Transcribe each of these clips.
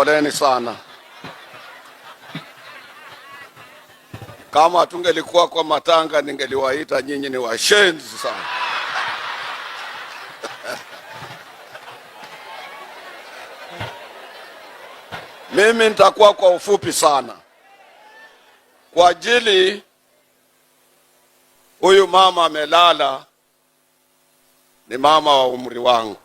Poleni sana. Kama tungelikuwa kwa matanga ningeliwaita nyinyi ni washenzi sana. Mimi nitakuwa kwa ufupi sana. Kwa ajili huyu mama amelala, ni mama wa umri wangu.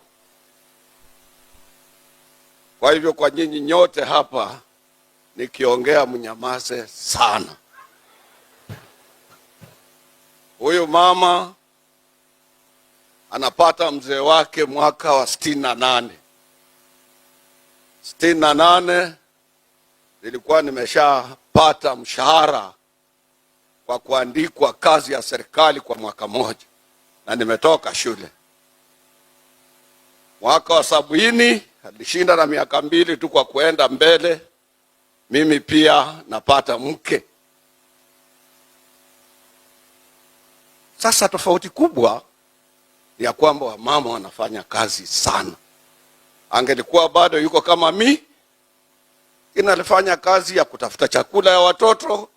Kwa hivyo kwa nyinyi nyote hapa nikiongea mnyamaze sana. Huyu mama anapata mzee wake mwaka wa 68. 68 nilikuwa nimeshapata mshahara kwa kuandikwa kazi ya serikali kwa mwaka moja na nimetoka shule. Mwaka wa 70 alishinda na miaka 2 tu kwa kuenda mbele. Mimi pia napata mke. Sasa tofauti kubwa ya kwamba wamama wanafanya kazi sana. Angelikuwa bado yuko kama mimi, inalifanya kazi ya kutafuta chakula ya watoto,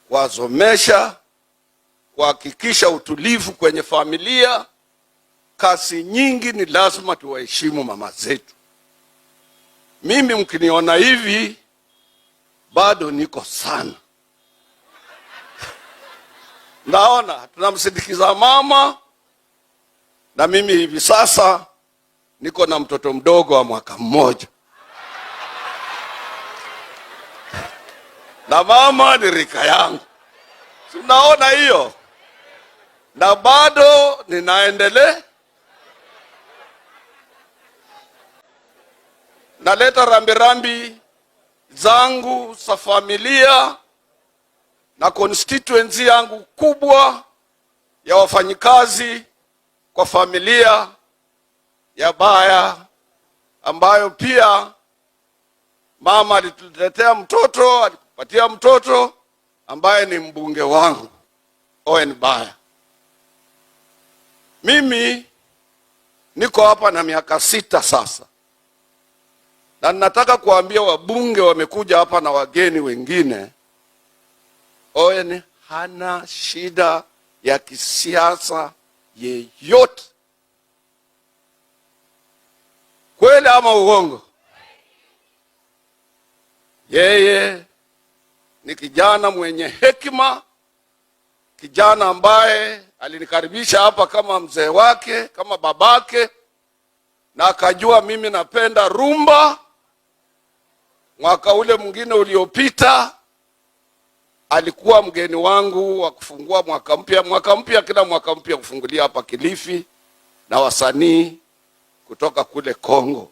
kuwasomesha, kuhakikisha utulivu kwenye familia. Kazi nyingi, ni lazima tuwaheshimu mama zetu. Mimi mkiniona hivi bado niko sana. Naona tunamsindikiza mama, na mimi hivi sasa niko na mtoto mdogo wa mwaka mmoja. Na mama ni rika yangu. Tunaona hiyo. Na bado ninaendelea. Naleta rambirambi zangu za familia na constituency yangu kubwa ya wafanyikazi kwa familia ya Baya, ambayo pia mama alituletea mtoto, alikupatia mtoto ambaye ni mbunge wangu Owen Baya. Mimi niko hapa na miaka 6 sasa. Na nataka kuambia wabunge wamekuja hapa na wageni wengine, Owen hana shida ya kisiasa yeyote. Kweli ama uongo? Yeye ni kijana mwenye hekima, kijana ambaye alinikaribisha hapa kama mzee wake, kama babake, na akajua mimi napenda rumba. Mwaka ule mwingine uliopita alikuwa mgeni wangu wa kufungua mwaka mpya. Kila mwaka mpya kufungulia hapa Kilifi na wasanii kutoka kule Kongo.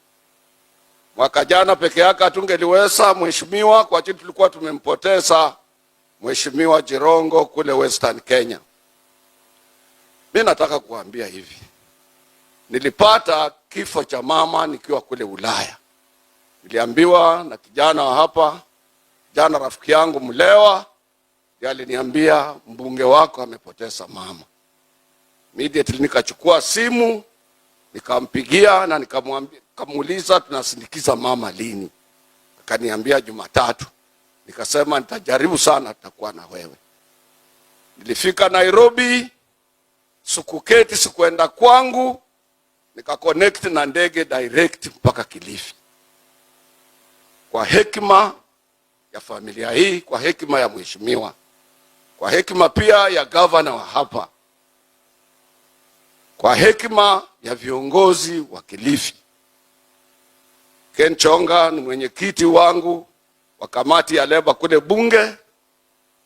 Mwaka jana peke yake hatungeliweza mheshimiwa, kwa ajili tulikuwa tumempoteza Mheshimiwa Jirongo kule Western Kenya. Mimi nataka kuambia hivi. Nilipata kifo cha mama nikiwa kule Ulaya. Niliambiwa na kijana wa hapa, jana rafiki yangu Mlewa, aliniambia mbunge wako amepoteza mama. Immediately nikachukua simu, nikampigia na nikamuuliza tunasindikiza mama lini. Akaniambia Jumatatu. Nikasema nitajaribu sana, tutakuwa na wewe. Nilifika Nairobi, sikuketi, sikuenda kwangu, nikaconnect na ndege direct mpaka Kilifi. Kwa hekima ya familia hii, kwa hekima ya mheshimiwa, kwa hekima pia ya governor wa hapa, kwa hekima ya viongozi wa Kilifi. Ken Chonga ni mwenyekiti wangu wa kamati ya leba kule bunge,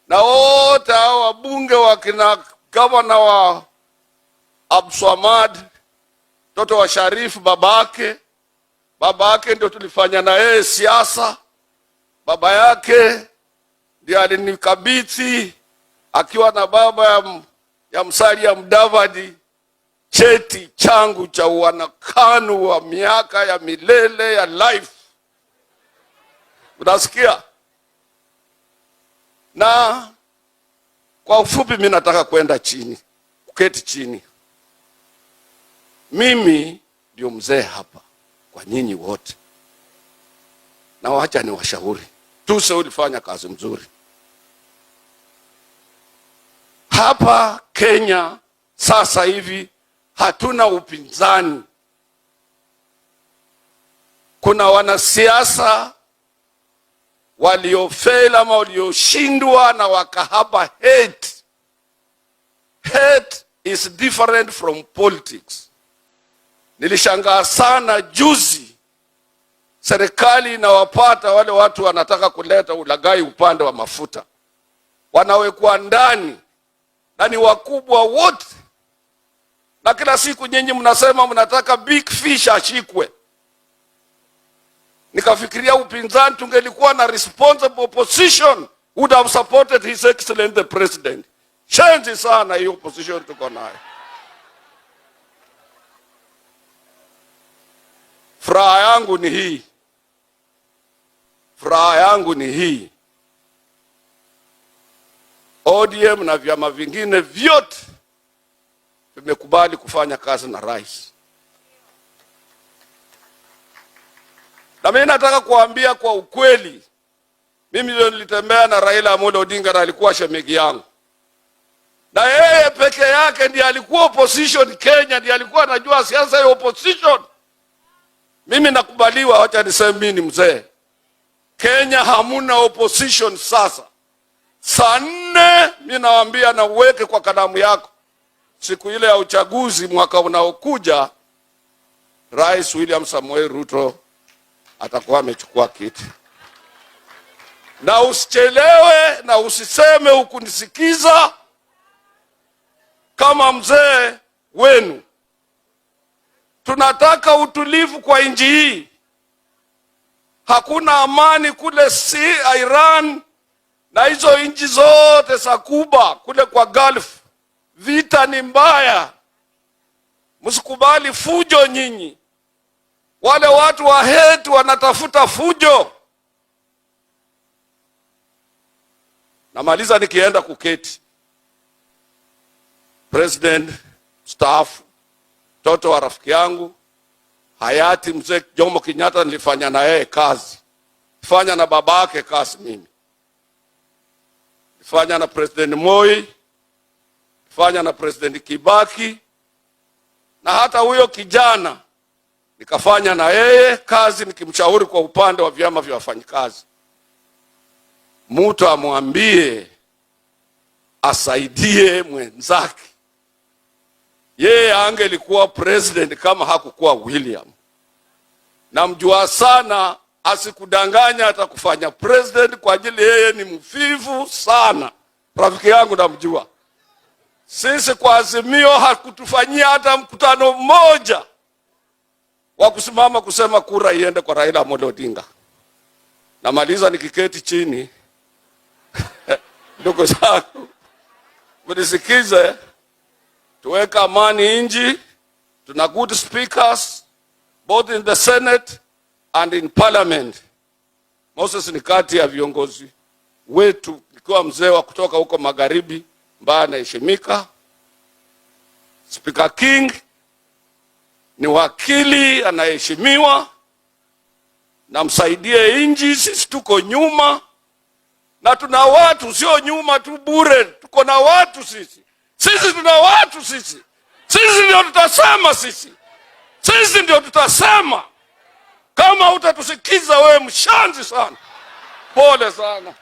na wote hao wabunge wakina governor wa Abswamad, mtoto wa Sharifu, babake ndio tulifanya na yeye siasa. Baba yake ndiye alinikabidhi akiwa na baba ya Musalia Mudavadi cheti changu cha uanakanu wa miaka ya milele ya life. Unasikia? Na kwa ufupi mimi nataka kwenda chini, kuketi chini. Mimi ndio mzee hapa kwa nyinyi wote. Na wacha ni washauri, Tuse ulifanya kazi mzuri hapa Kenya. Sasa hivi hatuna upinzani. Kuna wanasiasa waliofail ama walioshindwa na wakahaba hate. Hate is different from politics. Nilishangaa sana juzi serikali inawapata wale watu wanataka kuleta ulaghai upande wa mafuta, wanawekwa ndani na ni wakubwa wote, na kila siku nyinyi mnasema mnataka big fish ashikwe. Nikafikiria upinzani tungelikuwa na responsible opposition would have supported his excellency the president. Change sana hiyo opposition tuko nayo. Furaha yangu ni hii. ODM na vyama vingine vyote vimekubali kufanya kazi na rais. Na mimi nataka kuambia kwa ukweli, mimi ndio nilitembea na Raila Amolo Odinga na alikuwa shemegi yangu. Na yeye peke yake ndiye alikuwa opposition Kenya, ndiye alikuwa anajua siasa ya opposition. Mimi nakubaliwa, wacha niseme mimi ni mzee. Kenya hamuna opposition sasa. Saa 4 mimi nawaambia na uweke kwa kalamu yako, siku ile ya uchaguzi mwaka unaokuja, Rais William Samoei Ruto atakuwa amechukua kiti. Na usichelewe na usiseme hukunisikiza. Kama mzee wenu, tunataka utulivu kwa nchi hii. Hakuna amani kule Iran na hizo nchi zote za Kuba kule kwa Gulf. Vita ni mbaya. Msikubali fujo nyinyi. Wale watu wa hate wanatafuta fujo. Namaliza nikienda kuketi. President staff, mtoto wa rafiki yangu hayati mzee Jomo Kenyatta, nilifanya na yeye kazi. Nilifanya na babake kazi mimi. Nilifanya na President Moi, nilifanya na President Kibaki, na hata huyo kijana nikafanya na yeye kazi nikimshauri kwa upande wa vyama vya wafanyikazi. Mtu amwambie asaidie mwenzake. Yeye angelikuwa president kama hakukuwa William. Namjua sana, asikudanganya atakufanya president kwa ajili yeye ni mvivu sana. Rafiki yangu namjua. Sisi kwa Azimio hakutufanyia hata mkutano mmoja wa kusimama kusema kura iende kwa Raila Amolo Odinga. Namaliza nikiketi chini. Ndugu zangu, mnisikize, tuweka amani nchi. Tuna good speakers both in the Senate and in Parliament. Moses ni kati ya viongozi wetu, nikiwa mzee wa kutoka huko magharibi ambaye anaheshimika. Speaker King ni wakili anaheshimiwa, na msaidie nchi. Sisi tuko nyuma, na tuna watu, sio nyuma tu bure, tuko na watu sisi. Sisi tuna watu sisi. Sisi ndio tutasema sisi. Sisi ndio tutasema. Kama utatusikiza wewe mshanzi sana. Pole sana.